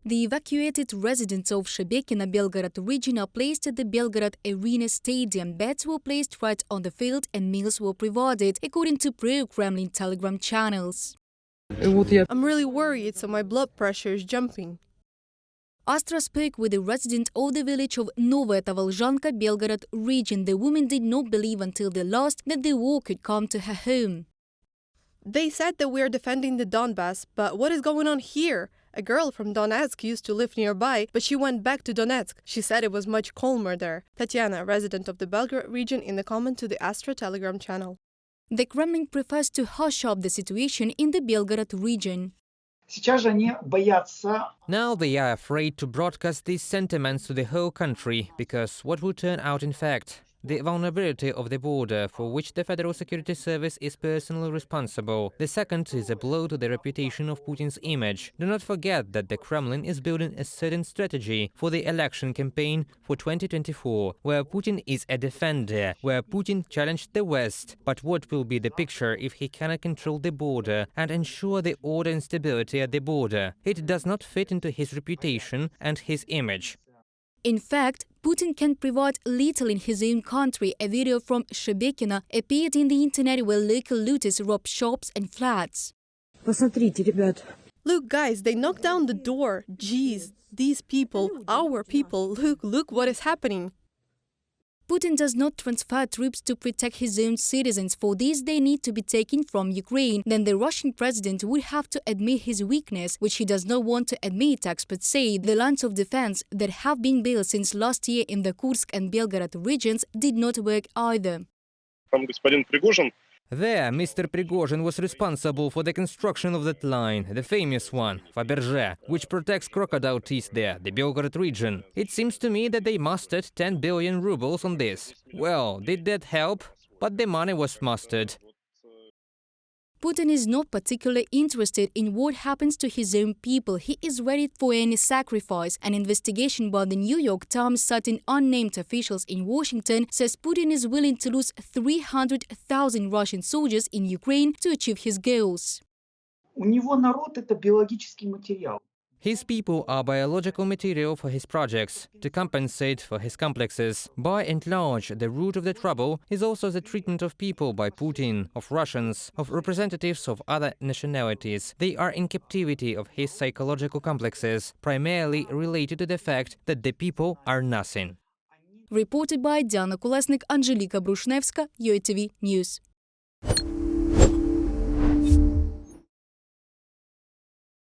The evacuated residents of Shebekino, Belgorod region are placed at the Belgorod-arena stadium. Beds were placed right on the field and meals were provided, according to pro-Kremlin Telegram channels. I'm really worried, so my blood pressure is jumping. Astra spoke with a resident of the village of Novaya Tavalzhanka, Belgorod region. The woman did not believe until the last that the war could come to her home. They said that we are defending the Donbass, but what is going on here? A girl from Donetsk used to live nearby, but she went back to Donetsk. She said it was much calmer there. Tatiana, resident of the Belgorod region, in the comment to the Astra Telegram channel. The Kremlin prefers to hush up the situation in the Belgorod region. Now they are afraid to broadcast these sentiments to the whole country, because what will turn out in fact? The vulnerability of the border, for which the Federal Security Service is personally responsible. The second is a blow to the reputation of Putin's image. Do not forget that the Kremlin is building a certain strategy for the election campaign for 2024, where Putin is a defender, where Putin challenged the West. But what will be the picture if he cannot control the border and ensure the order and stability at the border? It does not fit into his reputation and his image. In fact, Putin can provide little in his own country. A video from Shebekino appeared in the internet where local looters robbed shops and flats. Look, guys, they knocked down the door. Jeez, these people, our people, look what is happening. Putin does not transfer troops to protect his own citizens. For this, they need to be taken from Ukraine. Then the Russian president would have to admit his weakness, which he does not want to admit, experts say. The lines of defense that have been built since last year in the Kursk and Belgorod regions did not work either. There, Mr. Prigozhin was responsible for the construction of that line, the famous one, Fabergé, which protects crocodile teeth there, the Belgorod region. It seems to me that they mustered 10 billion rubles on this. Well, did that help? But the money was mustered. Putin is not particularly interested in what happens to his own people. He is ready for any sacrifice. An investigation by the New York Times, citing unnamed officials in Washington, says Putin is willing to lose 300,000 Russian soldiers in Ukraine to achieve his goals. His people are biological material for his projects, to compensate for his complexes. By and large, the root of the trouble is also the treatment of people by Putin, of Russians, of representatives of other nationalities. They are in captivity of his psychological complexes, primarily related to the fact that the people are nothing. Reported by Diana Kolesnik, Angelika Brushnevska, UATV News.